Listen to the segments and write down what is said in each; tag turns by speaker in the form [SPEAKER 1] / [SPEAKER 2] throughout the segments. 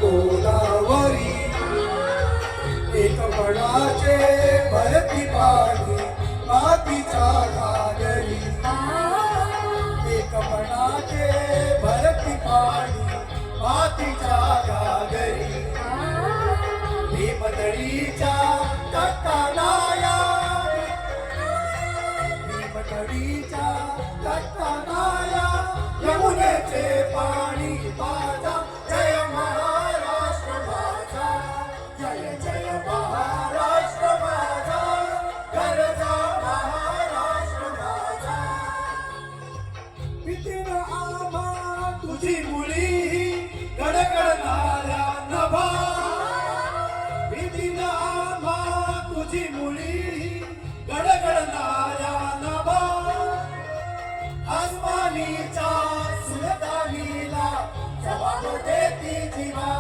[SPEAKER 1] गोलावरी एकपणाचे भरती पाणी मातीच्या घागरी एकपणाचे भरती पाणी मातीच्या घागरी भीमतळीच्या तटालाया भीमतळीच्या तटालाया यमुनेचे पाणी पाजा जय महाराष्ट्र माझा जय जय महाराष्ट्र माझा गरजा महाराष्ट्र माझा पितीन आम्हा तुझी मुली गडगडणाऱ्या नभा पितीन आम्हा तुझी मुली गडगडणाऱ्या नभा आसमानीच्या सुलतानीला जबाब देती जीवा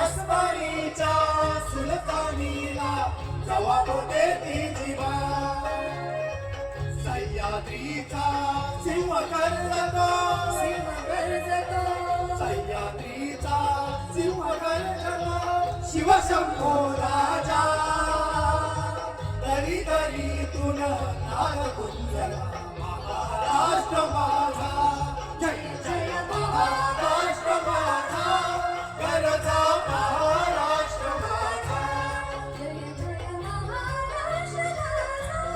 [SPEAKER 1] आसमानीच्या सुलतानीला जबाब देती जीवा सह्याद्रीचा सिंह गर्जतो सह्याद्रीचा सिंह गर्जतो शिवशंभो राजा दरी दरीतून नाद गुंजला महाराष्ट्र माझा जय जय महाराष्ट्र माझा गरजा महाराष्ट्र माझा
[SPEAKER 2] जय जय महाराष्ट्र माझा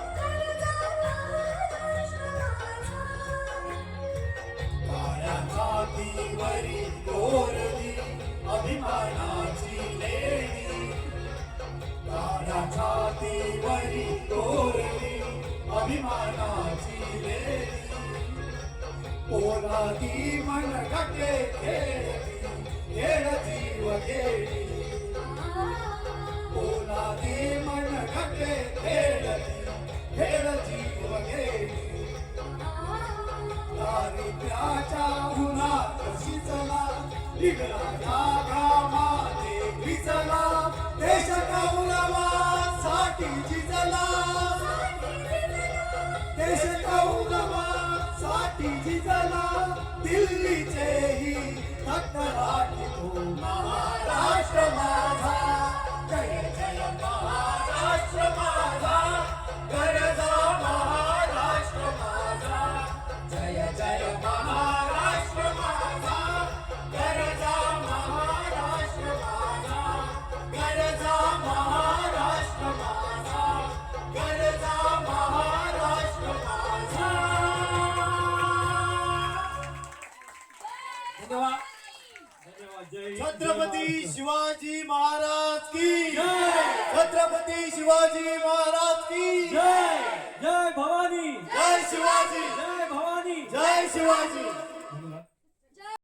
[SPEAKER 2] गरजा महाराष्ट्र माझा
[SPEAKER 1] काळ्या छातीवरी कोरली अभिमानाची लेणी काळ्या छातीवरी कोरली अभिमानाची लेणी पोलादी मनगटे खेळती खेळ जीव गेली पोलादी मनगटे खेळती खेळ जीव गेली दारिद्र्याच्या उन्हात शिजला निघाला घामाने भिजला देश कौरवासाठी झिजला देश कौरवासाठी झिजला दिल्लीचेही थकराठी तो महाराष्ट्र माझा जय जय महाराष्ट्र माझा गरजा महाराष्ट्र माझा जय जय महाराष्ट्र माझा गरजा महाराष्ट्र माझा गरजा महाराष्ट्र माझा गरजा महाराष्ट्र माझा
[SPEAKER 3] धन्यवाद धन्यवाद जय
[SPEAKER 1] छत्रपती शिवाजी महाराज की छत्रपती शिवाजी महाराज की
[SPEAKER 3] जय जय भवानी
[SPEAKER 1] जय शिवाजी
[SPEAKER 3] जय भवानी
[SPEAKER 1] जय शिवाजी